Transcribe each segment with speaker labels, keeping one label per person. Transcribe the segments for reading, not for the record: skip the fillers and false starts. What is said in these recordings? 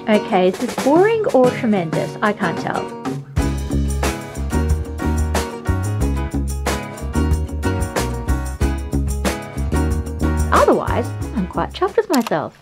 Speaker 1: Okay, is this boring or tremendous? I can't tell. Otherwise, I'm quite chuffed with myself.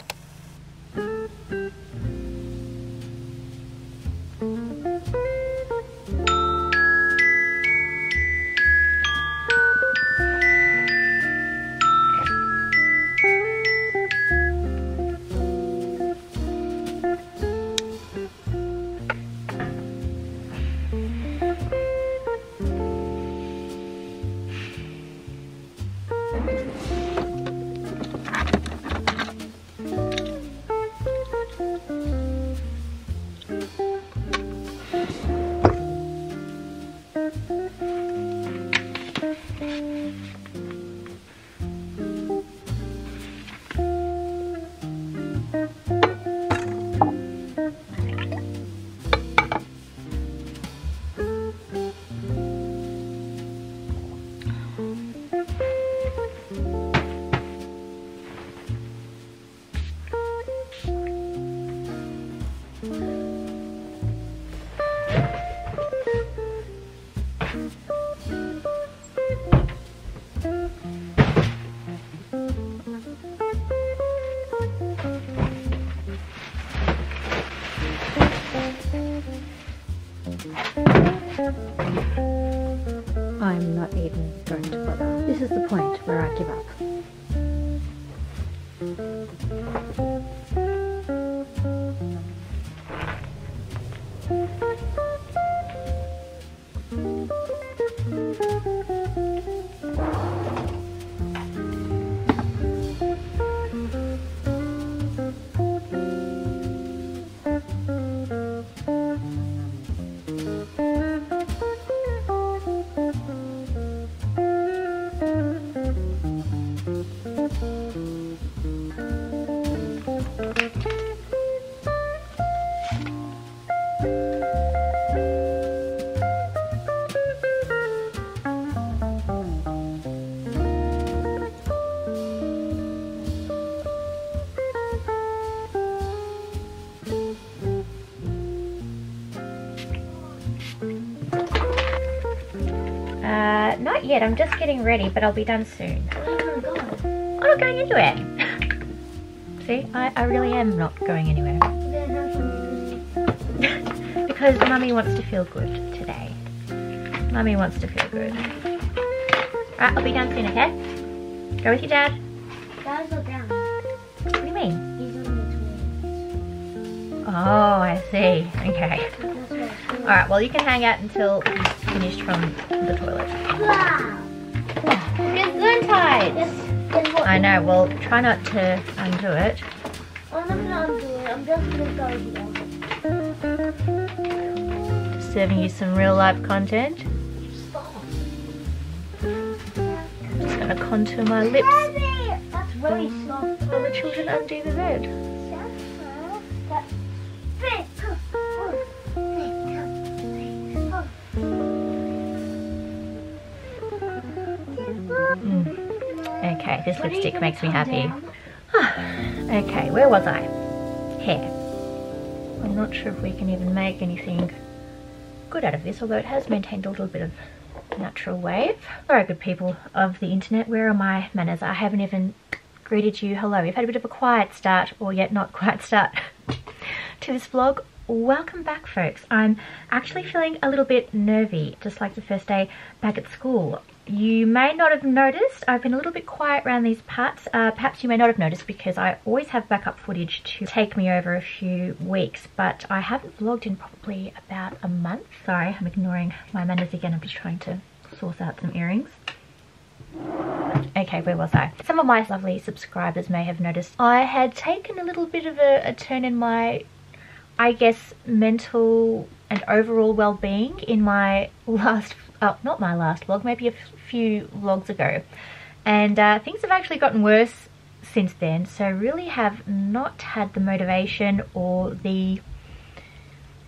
Speaker 1: I'm not even going to bother. This is the point where I give up. Not yet, I'm just getting ready, but I'll be done soon. I'm not going anywhere. See, I really am not going anywhere. Because Mummy wants to feel good today. Mummy wants to feel good. Alright, I'll be done soon, okay? Go with your dad.
Speaker 2: Dad's not down.
Speaker 1: What do you mean?
Speaker 2: He's on the toilet.
Speaker 1: Oh, I see. Okay. Alright, well you can hang out until he's finished from the toilet.
Speaker 2: Wow!
Speaker 1: It's good tight. I know, well try not to undo it.
Speaker 2: I'm not gonna undo it, I'm just gonna go here.
Speaker 1: Just serving you some real life content.
Speaker 2: Stop.
Speaker 1: Just gonna contour my lips
Speaker 2: That's very soft.
Speaker 1: while the children undo the bed.
Speaker 2: That's big.
Speaker 1: Okay, this lipstick makes me happy. Okay, where was I? Hair. I'm not sure if we can even make anything good out of this, although it has maintained a little bit of natural wave. Alright, good people of the internet, where are my manners? I haven't even greeted you hello. We've had a bit of a quiet start, or yet not quiet start to this vlog. Welcome back, folks. I'm actually feeling a little bit nervy, just like the first day back at school. You may not have noticed, I've been a little bit quiet around these parts. Perhaps you may not have noticed because I always have backup footage to take me over a few weeks, but I haven't vlogged in probably about a month. Sorry, I'm ignoring my manners again. I'm just trying to source out some earrings. Okay, where was I? Some of my lovely subscribers may have noticed I had taken a little bit of a turn in my, I guess, mental and overall well-being in my last, not my last vlog, maybe a few vlogs ago. And things have actually gotten worse since then, so really have not had the motivation or even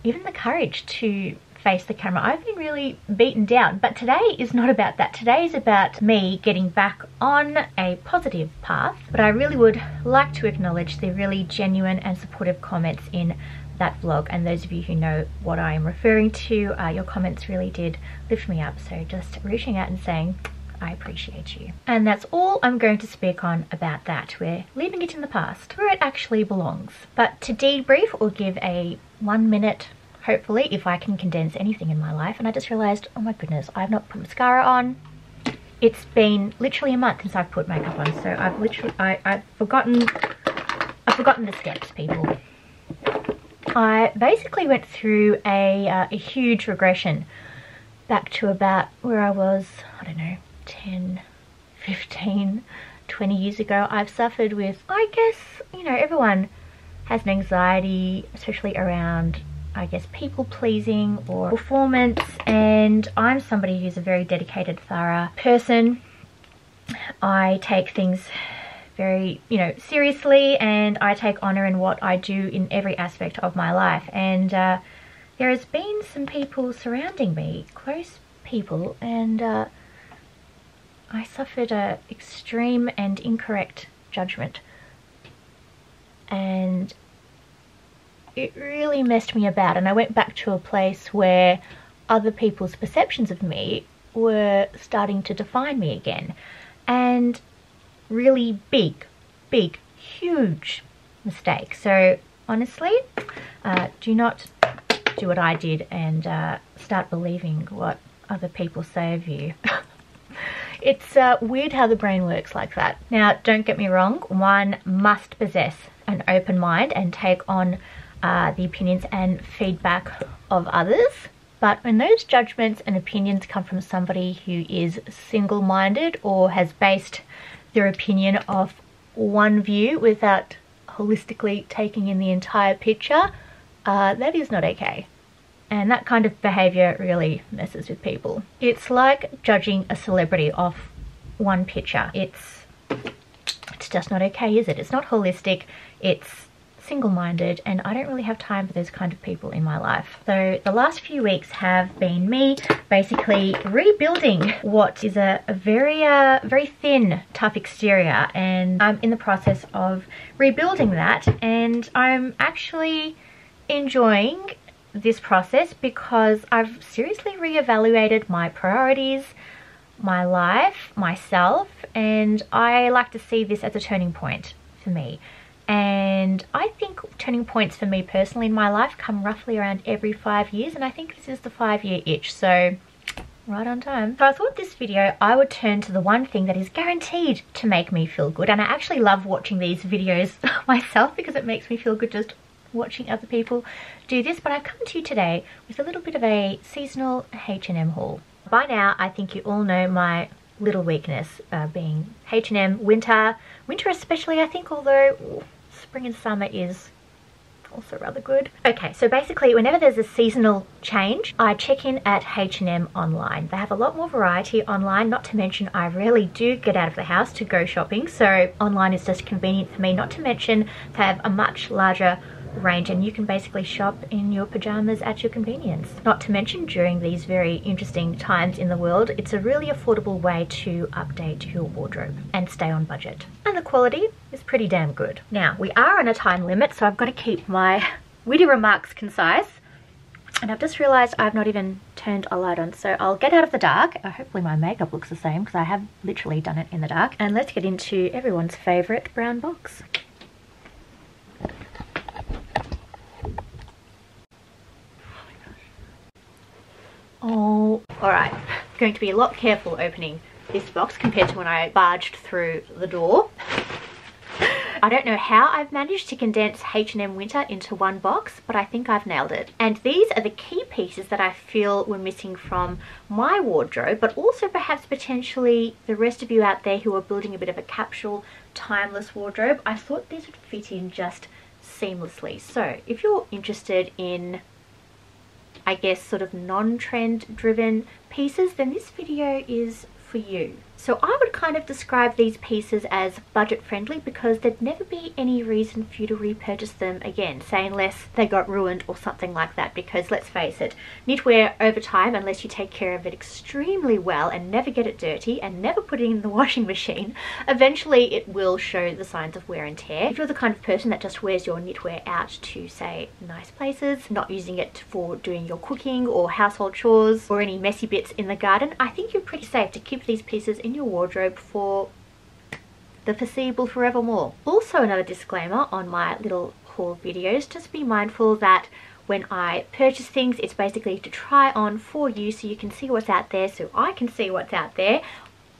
Speaker 1: the courage to face the camera. I've been really beaten down, but today is not about that. Today is about me getting back on a positive path. But I really would like to acknowledge the really genuine and supportive comments in that vlog, and those of you who know what I am referring to, your comments really did lift me up. So just reaching out and saying I appreciate you. And that's all I'm going to speak on about that. We're leaving it in the past where it actually belongs. But to debrief or give a 1 minute, hopefully, if I can condense anything in my life, and I just realized, oh my goodness, I've not put mascara on. It's been literally a month since I've put makeup on, so I've forgotten the steps, people. I basically went through a huge regression back to about where I was, I don't know, 10, 15, 20 years ago. I've suffered with, I guess, you know, everyone has an anxiety, especially around, I guess, people pleasing or performance, and I'm somebody who's a very dedicated, thorough person. I take things very, you know, seriously, and I take honor in what I do in every aspect of my life. And there has been some people surrounding me, close people, and I suffered a extreme and incorrect judgment, and it really messed me about. And I went back to a place where other people's perceptions of me were starting to define me again, and really big, huge mistake. So honestly, do not do what I did and start believing what other people say of you. It's weird how the brain works like that. Now, don't get me wrong, one must possess an open mind and take on the opinions and feedback of others. But when those judgments and opinions come from somebody who is single-minded or has based their opinion off one view without holistically taking in the entire picture, that is not okay. And that kind of behavior really messes with people. It's like judging a celebrity off one picture. It's just not okay, is it? It's not holistic, it's single-minded, and I don't really have time for those kind of people in my life. So the last few weeks have been me basically rebuilding what is a very thin, tough exterior, and I'm in the process of rebuilding that, and I'm actually enjoying this process because I've seriously reevaluated my priorities, my life, myself, and I like to see this as a turning point for me. And I think turning points for me personally in my life come roughly around every 5 years, and I think this is the 5-year itch, so right on time. So I thought this video I would turn to the one thing that is guaranteed to make me feel good, and I actually love watching these videos myself because it makes me feel good just watching other people do this. But I've come to you today with a little bit of a seasonal H&M haul. By now I think you all know my little weakness being H&M winter especially, I think, although spring and summer is also rather good. Okay, so basically whenever there's a seasonal change, I check in at H&M online. They have a lot more variety online, not to mention I rarely do get out of the house to go shopping, so online is just convenient for me, not to mention they have a much larger range and you can basically shop in your pajamas at your convenience. Not to mention during these very interesting times in the world, it's a really affordable way to update your wardrobe and stay on budget. And the quality is pretty damn good. Now, we are on a time limit, so I've got to keep my witty remarks concise. And I've just realised I've not even turned a light on, so I'll get out of the dark. Hopefully my makeup looks the same because I have literally done it in the dark. And let's get into everyone's favourite brown box. Oh, alright. Going to be a lot careful opening this box compared to when I barged through the door. I don't know how I've managed to condense H&M winter into one box, but I think I've nailed it. And these are the key pieces that I feel were missing from my wardrobe, but also perhaps potentially the rest of you out there who are building a bit of a capsule, timeless wardrobe. I thought these would fit in just seamlessly. So if you're interested in, I guess, sort of non-trend driven pieces, then this video is for you. So I would kind of describe these pieces as budget friendly because there'd never be any reason for you to repurchase them again, say unless they got ruined or something like that, because let's face it, knitwear over time, unless you take care of it extremely well and never get it dirty and never put it in the washing machine, eventually it will show the signs of wear and tear. If you're the kind of person that just wears your knitwear out to, say, nice places, not using it for doing your cooking or household chores or any messy bits in the garden, I think you're pretty safe to keep these pieces in your wardrobe for the foreseeable forevermore. Also, another disclaimer on my little haul videos, just be mindful that when I purchase things, it's basically to try on for you so you can see what's out there, so I can see what's out there.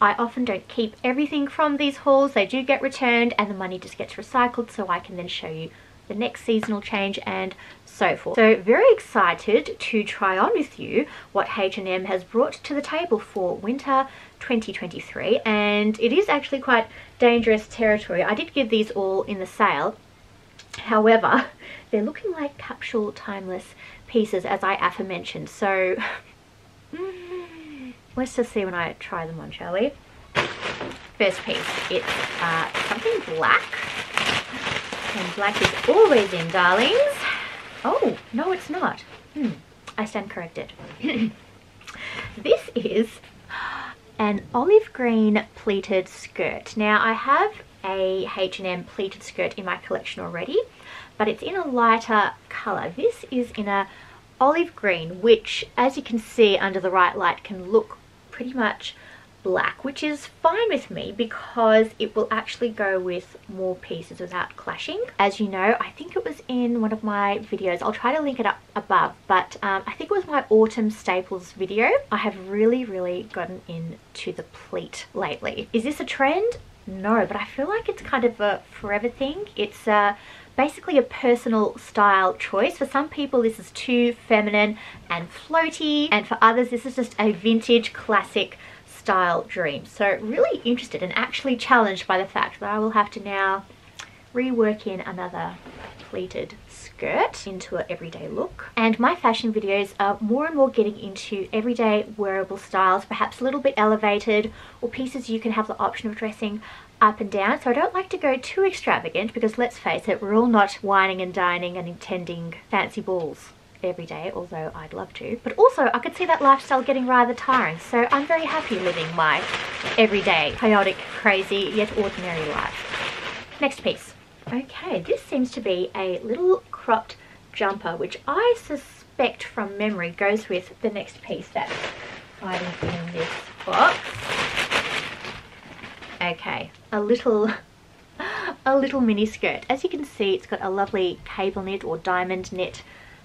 Speaker 1: I often don't keep everything from these hauls. They do get returned and the money just gets recycled so I can then show you the next seasonal change and so forth. So very excited to try on with you what H&M has brought to the table for winter 2023, and it is actually quite dangerous territory. I did give these all in the sale, however they're looking like capsule timeless pieces as I aforementioned, so let's just see when I try them on, shall we? First piece, it's something black, and black is always in, darlings. Oh, no it's not. I stand corrected. This is an olive green pleated skirt. Now I have a H&M pleated skirt in my collection already, but it's in a lighter colour. This is in a olive green, which as you can see under the right light can look pretty much black, which is fine with me because it will actually go with more pieces without clashing. As you know, I think it was in one of my videos, I'll try to link it up above, but I think it was my autumn staples video. I have really gotten into the pleat lately. Is this a trend? No, but I feel like it's kind of a forever thing. It's basically a personal style choice. For some people this is too feminine and floaty, and for others this is just a vintage classic style dream. So really interested and actually challenged by the fact that I will have to now rework in another pleated skirt into an everyday look. And my fashion videos are more and more getting into everyday wearable styles, perhaps a little bit elevated, or pieces you can have the option of dressing up and down. So I don't like to go too extravagant because let's face it, we're all not wining and dining and attending fancy balls every day, although I'd love to. But also I could see that lifestyle getting rather tiring, so I'm very happy living my everyday, chaotic, crazy, yet ordinary life. Next piece. Okay, this seems to be a little cropped jumper, which I suspect from memory goes with the next piece that's hiding in this box. Okay, a little mini skirt. As you can see, it's got a lovely cable knit or diamond knit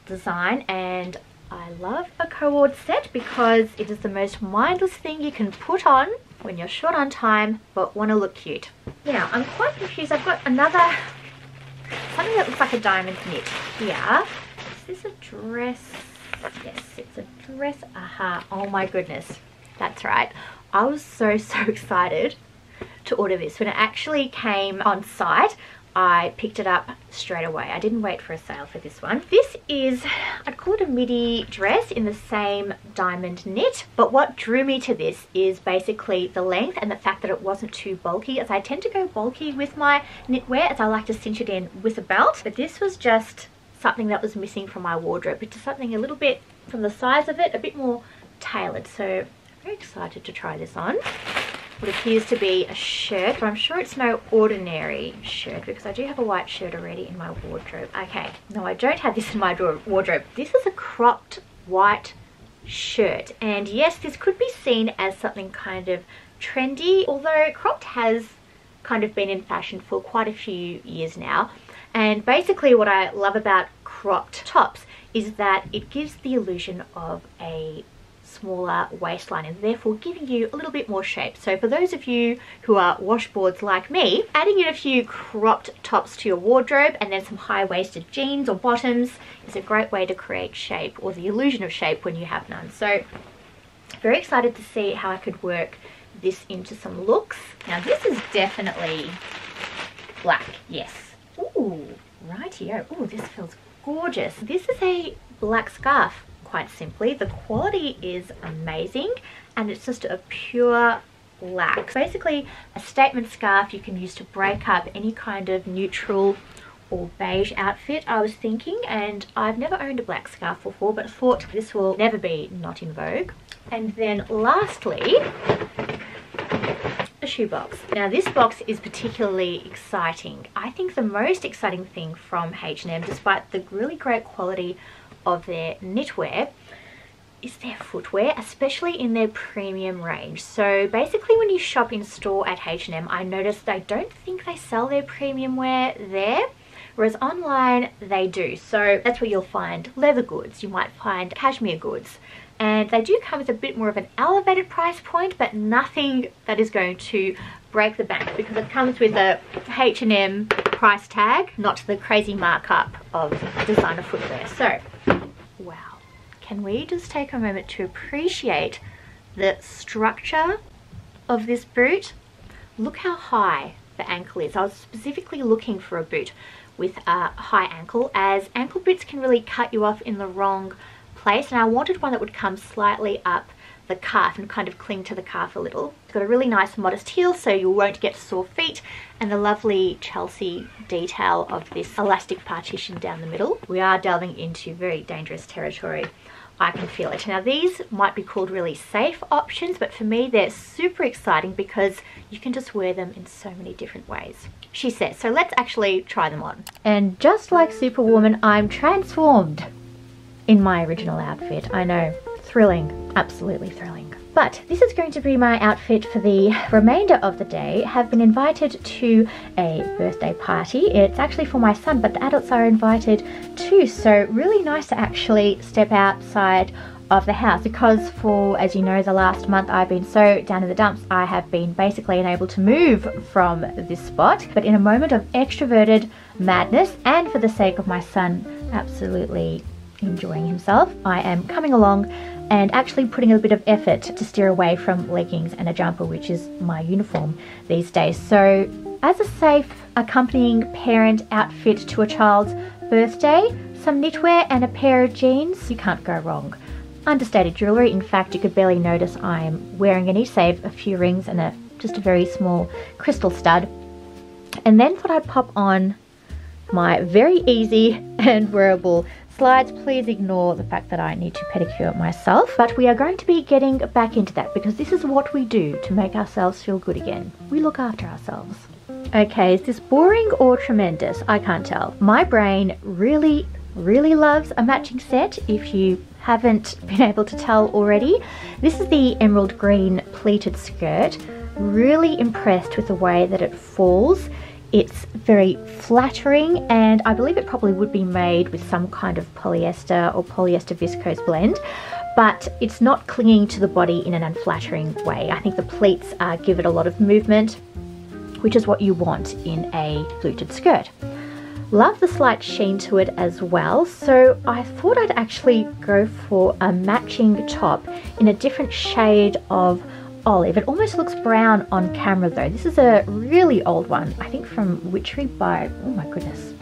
Speaker 1: design, and I love a co-ord set because it is the most mindless thing you can put on when you're short on time but want to look cute. Now I'm quite confused. I've got another something that looks like a diamond knit here. Is this a dress? Yes, it's a dress. Aha. Oh my goodness, that's right. I was so excited to order this. When it actually came on site, I picked it up straight away. I didn't wait for a sale for this one. This is, I'd call it a midi dress in the same diamond knit, but what drew me to this is basically the length and the fact that it wasn't too bulky, as I tend to go bulky with my knitwear, as I like to cinch it in with a belt. But this was just something that was missing from my wardrobe. It's just something a little bit, from the size of it, a bit more tailored. So very excited to try this on. What appears to be a shirt, but I'm sure it's no ordinary shirt because I do have a white shirt already in my wardrobe. Okay, no, I don't have this in my wardrobe. This is a cropped white shirt, and yes, this could be seen as something kind of trendy, although cropped has kind of been in fashion for quite a few years now. And basically what I love about cropped tops is that it gives the illusion of a smaller waistline and therefore giving you a little bit more shape. So for those of you who are washboards like me, adding in a few cropped tops to your wardrobe and then some high-waisted jeans or bottoms is a great way to create shape, or the illusion of shape when you have none. So very excited to see how I could work this into some looks. Now this is definitely black, yes. Ooh, rightio. Ooh, this feels gorgeous. This is a black scarf. Quite simply, the quality is amazing, and it's just a pure black. Basically a statement scarf you can use to break up any kind of neutral or beige outfit, I was thinking, and I've never owned a black scarf before, but thought this will never be not in vogue. And then lastly, a shoebox. Now this box is particularly exciting. I think the most exciting thing from H&M, despite the really great quality of their knitwear, is their footwear, especially in their premium range. So basically when you shop in store at H&M, I noticed I don't think they sell their premium wear there, whereas online they do. So that's where you'll find leather goods, you might find cashmere goods, and they do come with a bit more of an elevated price point, but nothing that is going to break the bank, because it comes with a H&M price tag, not the crazy markup of designer footwear. So wow, can we just take a moment to appreciate the structure of this boot? Look how high the ankle is. I was specifically looking for a boot with a high ankle, as ankle boots can really cut you off in the wrong place, and I wanted one that would come slightly up the calf and kind of cling to the calf a little. It's got a really nice modest heel so you won't get sore feet, and the lovely Chelsea detail of this elastic partition down the middle. We are delving into very dangerous territory. I can feel it. Now these might be called really safe options, but for me they're super exciting because you can just wear them in so many different ways, she says. So let's actually try them on. And just like Superwoman, I'm transformed in my original outfit. I know, thrilling, absolutely thrilling. But this is going to be my outfit for the remainder of the day. Have been invited to a birthday party. It's actually for my son, but the adults are invited too. So really nice to actually step outside of the house, because for, as you know, the last month I've been so down in the dumps, I have been basically unable to move from this spot. But in a moment of extroverted madness, and for the sake of my son absolutely enjoying himself, I am coming along and actually putting a bit of effort to steer away from leggings and a jumper, which is my uniform these days. So as a safe accompanying parent outfit to a child's birthday, some knitwear and a pair of jeans, you can't go wrong. Understated jewellery. In fact, you could barely notice I'm wearing any, save a few rings and just a very small crystal stud. And then thought I'd pop on my very easy and wearable slides. Please ignore the fact that I need to pedicure myself, but we are going to be getting back into that, because this is what we do to make ourselves feel good again. We look after ourselves. Okay, is this boring or tremendous? I can't tell. My brain really loves a matching set, if you haven't been able to tell already. This is the emerald green pleated skirt. Really impressed with the way that it falls. It's very flattering, and I believe it probably would be made with some kind of polyester or polyester viscose blend, but it's not clinging to the body in an unflattering way. I think the pleats give it a lot of movement, which is what you want in a pleated skirt. Love the slight sheen to it as well, so I thought I'd actually go for a matching top in a different shade of olive. It almost looks brown on camera though. This is a really old one, I think from Witchery by, oh my goodness,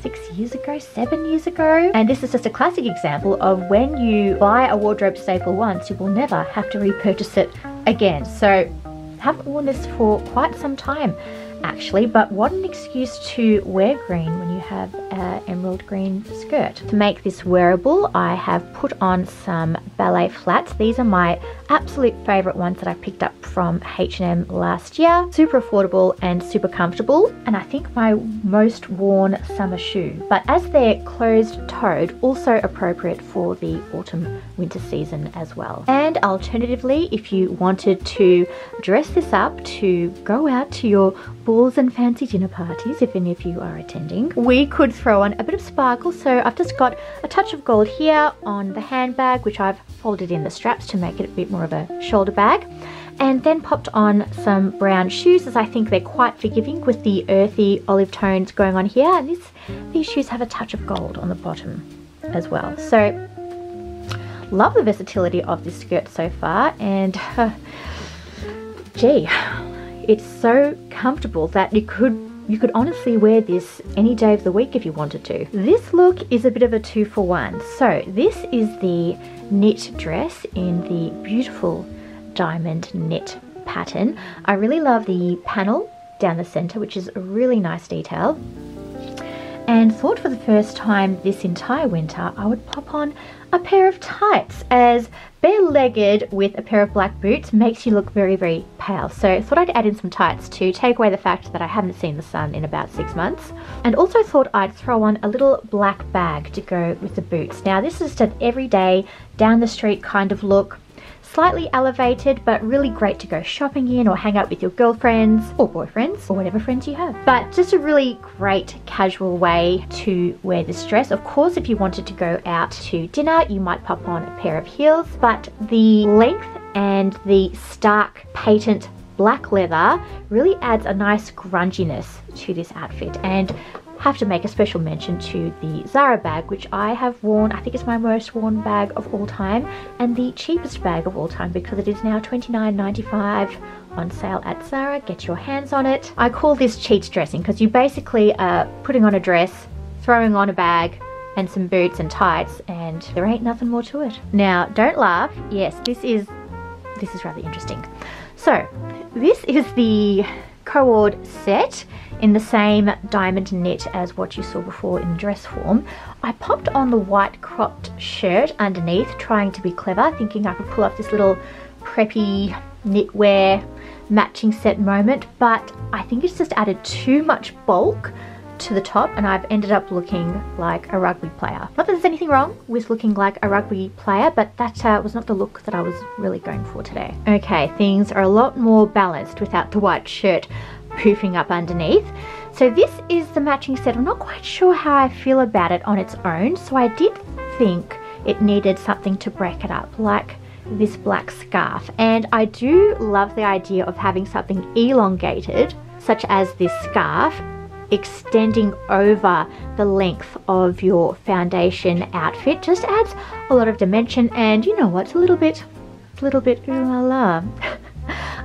Speaker 1: 6 years ago, 7 years ago. And this is just a classic example of when you buy a wardrobe staple once, you will never have to repurchase it again. So haven't worn this for quite some time actually, but what an excuse to wear green when you have an emerald green skirt. To make this wearable, I have put on some ballet flats. These are my absolute favorite ones that I picked up from H&M last year. Super affordable and super comfortable, and I think my most worn summer shoe. But as they're closed-toed, also appropriate for the autumn winter season as well. And alternatively, if you wanted to dress this up to go out to your balls and fancy dinner parties, if any of you are attending, we could throw on a bit of sparkle. So I've just got a touch of gold here on the handbag, which I've folded in the straps to make it a bit more of a shoulder bag, and then popped on some brown shoes, as I think they're quite forgiving with the earthy olive tones going on here. And these shoes have a touch of gold on the bottom as well. So love the versatility of this skirt so far, and gee, it's so comfortable that you could honestly wear this any day of the week if you wanted to. This look is a bit of a 2-for-1. So this is the knit dress in the beautiful diamond knit pattern. I really love the panel down the center, which is a really nice detail. And thought for the first time this entire winter I would pop on a pair of tights, as bare-legged with a pair of black boots makes you look very, very pale. So thought I'd add in some tights to take away the fact that I haven't seen the sun in about 6 months. And also thought I'd throw on a little black bag to go with the boots. Now this is just an everyday, down the street kind of look. Slightly elevated, but really great to go shopping in or hang out with your girlfriends or boyfriends or whatever friends you have. But just a really great casual way to wear this dress. Of course, if you wanted to go out to dinner, you might pop on a pair of heels, but the length and the stark patent black leather really adds a nice grunginess to this outfit. And have to make a special mention to the Zara bag, which I have worn. I think it's my most worn bag of all time and the cheapest bag of all time, because it is now $29.95 on sale at Zara. Get your hands on it. I call this cheat dressing because you basically are putting on a dress, throwing on a bag and some boots and tights, and there ain't nothing more to it. Now don't laugh. Yes, this is rather interesting. So this is the cord set in the same diamond knit as what you saw before in dress form. I popped on the white cropped shirt underneath, trying to be clever, thinking I could pull off this little preppy knitwear matching set moment, but I think it's just added too much bulk to the top and I've ended up looking like a rugby player. Not that there's anything wrong with looking like a rugby player, but that was not the look that I was really going for today. Okay, things are a lot more balanced without the white shirt poofing up underneath. So this is the matching set. I'm not quite sure how I feel about it on its own, so I did think it needed something to break it up, like this black scarf. And I do love the idea of having something elongated, such as this scarf, extending over the length of your foundation outfit. Just adds a lot of dimension, and you know what, it's a little bit ooh la la.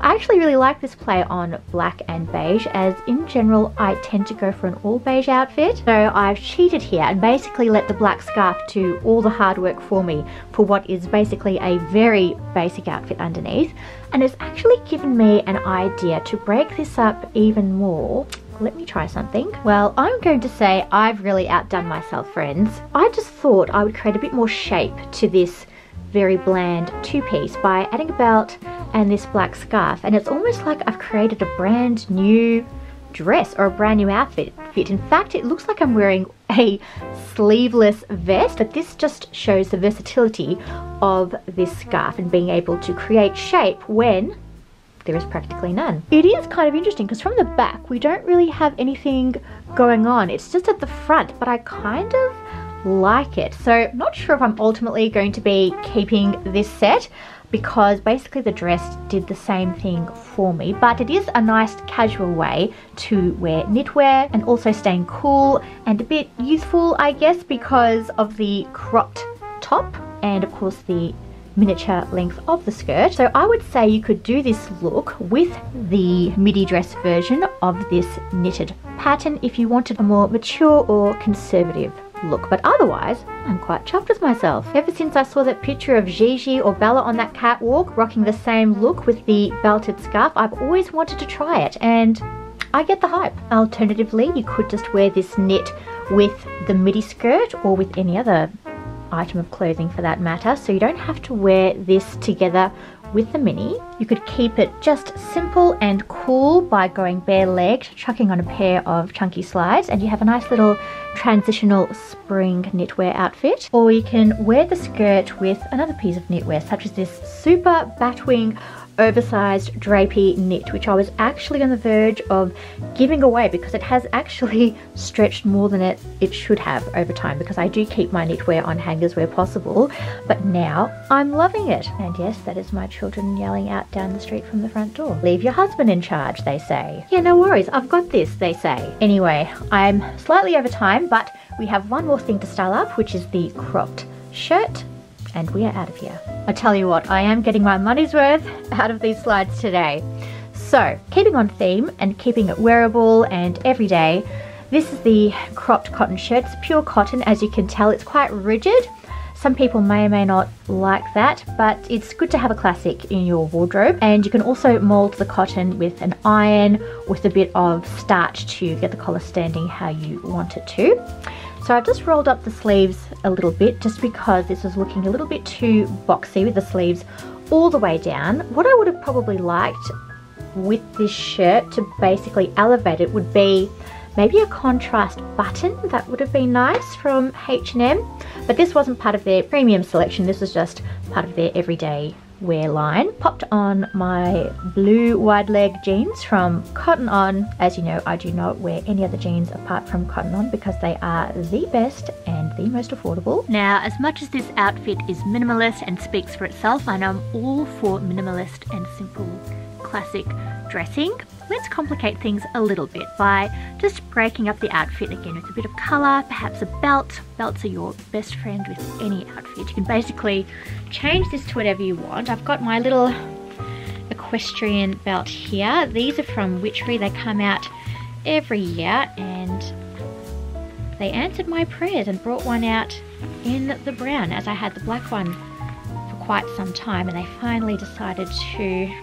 Speaker 1: I actually really like this play on black and beige, as in general I tend to go for an all beige outfit. So I've cheated here and basically let the black scarf do all the hard work for me for what is basically a very basic outfit underneath. And it's actually given me an idea to break this up even more. Let me try something. Well, I'm going to say I've really outdone myself, friends. I just thought I would create a bit more shape to this very bland two-piece by adding a belt and this black scarf, and it's almost like I've created a brand new dress or a brand new outfit. In fact, it looks like I'm wearing a sleeveless vest, but this just shows the versatility of this scarf and being able to create shape when there is practically none. It is kind of interesting because from the back we don't really have anything going on. It's just at the front, but I kind of like it. So not sure if I'm ultimately going to be keeping this set, because basically the dress did the same thing for me, but it is a nice casual way to wear knitwear and also staying cool and a bit youthful, I guess, because of the cropped top and of course the miniature length of the skirt. So I would say you could do this look with the midi dress version of this knitted pattern if you wanted a more mature or conservative look, but otherwise I'm quite chuffed with myself. Ever since I saw that picture of Gigi or Bella on that catwalk rocking the same look with the belted scarf, I've always wanted to try it and I get the hype. Alternatively, you could just wear this knit with the midi skirt or with any other item of clothing for that matter, so you don't have to wear this together with the mini. You could keep it just simple and cool by going bare-legged, chucking on a pair of chunky slides, and you have a nice little transitional spring knitwear outfit. Or you can wear the skirt with another piece of knitwear, such as this super batwing oversized drapey knit, which I was actually on the verge of giving away because it has actually stretched more than it should have over time, because I do keep my knitwear on hangers where possible, but now I'm loving it. And yes, that is my children yelling out down the street from the front door. Leave your husband in charge, they say. Yeah, no worries, I've got this, they say. Anyway, I'm slightly over time, but we have one more thing to style up, which is the cropped shirt. And we are out of here. I tell you what, I am getting my money's worth out of these slides today. So, keeping on theme and keeping it wearable and everyday, this is the cropped cotton shirt. It's pure cotton, as you can tell. It's quite rigid, Some people may or may not like that, but it's good to have a classic in your wardrobe. And you can also mold the cotton with an iron with a bit of starch to get the collar standing how you want it to. So I've just rolled up the sleeves a little bit just because this was looking a little bit too boxy with the sleeves all the way down. What I would have probably liked with this shirt to basically elevate it would be maybe a contrast button. That would have been nice from H&M, but this wasn't part of their premium selection. This was just part of their everyday wear line. Popped on my blue wide leg jeans from Cotton On. As you know, I do not wear any other jeans apart from Cotton On because they are the best and the most affordable. Now, as much as this outfit is minimalist and speaks for itself, I know I'm all for minimalist and simple classic dressing. Let's complicate things a little bit by just breaking up the outfit again with a bit of colour, perhaps a belt. Belts are your best friend with any outfit. You can basically change this to whatever you want. I've got my little equestrian belt here. These are from Witchery. They come out every year and they answered my prayers and brought one out in the brown, as I had the black one for quite some time, and they finally decided to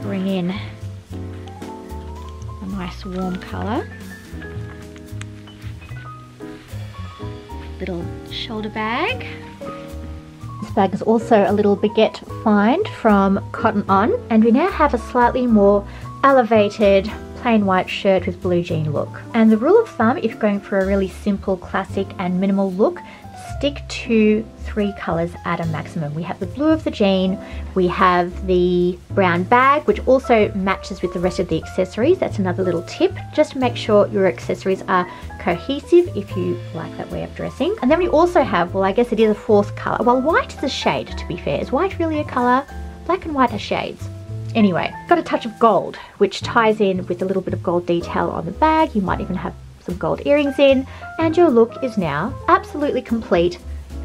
Speaker 1: bring in a nice warm colour. Little shoulder bag. This bag is also a little baguette find from Cotton On, and we now have a slightly more elevated plain white shirt with blue jean look. And the rule of thumb, if you're going for a really simple, classic and minimal look, stick to 3 colours at a maximum. We have the blue of the jean, we have the brown bag, which also matches with the rest of the accessories. That's another little tip. Just make sure your accessories are cohesive if you like that way of dressing. And then we also have, well, I guess it is a 4th colour. Well, white is a shade, to be fair. Is white really a colour? Black and white are shades. Anyway, got a touch of gold, which ties in with a little bit of gold detail on the bag. You might even have some gold earrings in, and your look is now absolutely complete,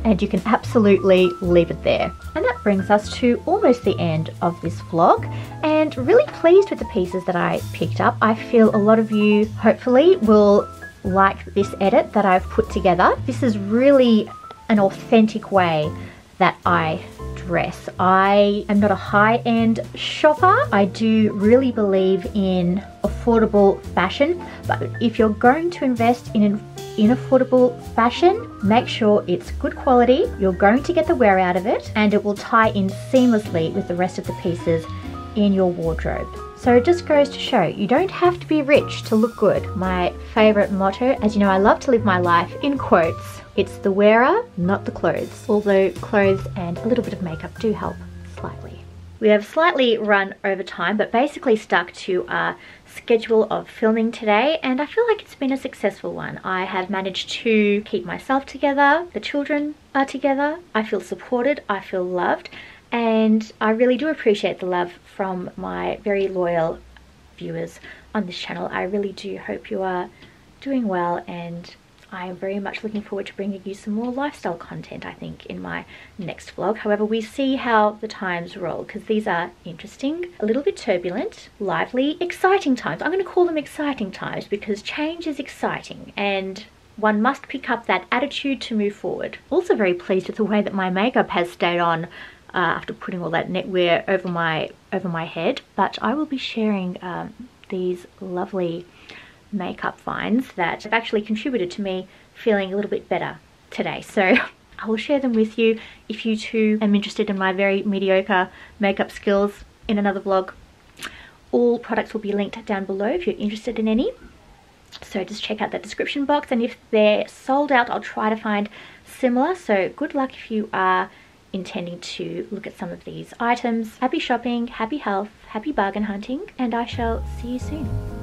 Speaker 1: and you can absolutely leave it there. And that brings us to almost the end of this vlog, and really pleased with the pieces that I picked up. I feel a lot of you hopefully will like this edit that I've put together. This is really an authentic way that I dress. I am not a high-end shopper. I do really believe in affordable fashion, but if you're going to invest in affordable fashion, make sure it's good quality, you're going to get the wear out of it, and it will tie in seamlessly with the rest of the pieces in your wardrobe. So it just goes to show, you don't have to be rich to look good. My favourite motto, as you know, I love to live my life in quotes. It's the wearer, not the clothes. Although clothes and a little bit of makeup do help slightly. We have slightly run over time, but basically stuck to our schedule of filming today, and I feel like it's been a successful one. I have managed to keep myself together, the children are together, I feel supported, I feel loved, and I really do appreciate the love from my very loyal viewers on this channel. I really do hope you are doing well, and I am very much looking forward to bringing you some more lifestyle content, I think, in my next vlog. However, we see how the times roll, because these are interesting, a little bit turbulent, lively, exciting times. I'm going to call them exciting times because change is exciting and one must pick up that attitude to move forward. Also very pleased with the way that my makeup has stayed on after putting all that neckwear over my head, but I will be sharing these lovely makeup finds that have actually contributed to me feeling a little bit better today. So I will share them with you if you too are interested in my very mediocre makeup skills in another vlog. All products will be linked down below if you're interested in any. So just check out that description box, and if they're sold out, I'll try to find similar. So good luck if you are intending to look at some of these items. Happy shopping, happy health, happy bargain hunting, and I shall see you soon.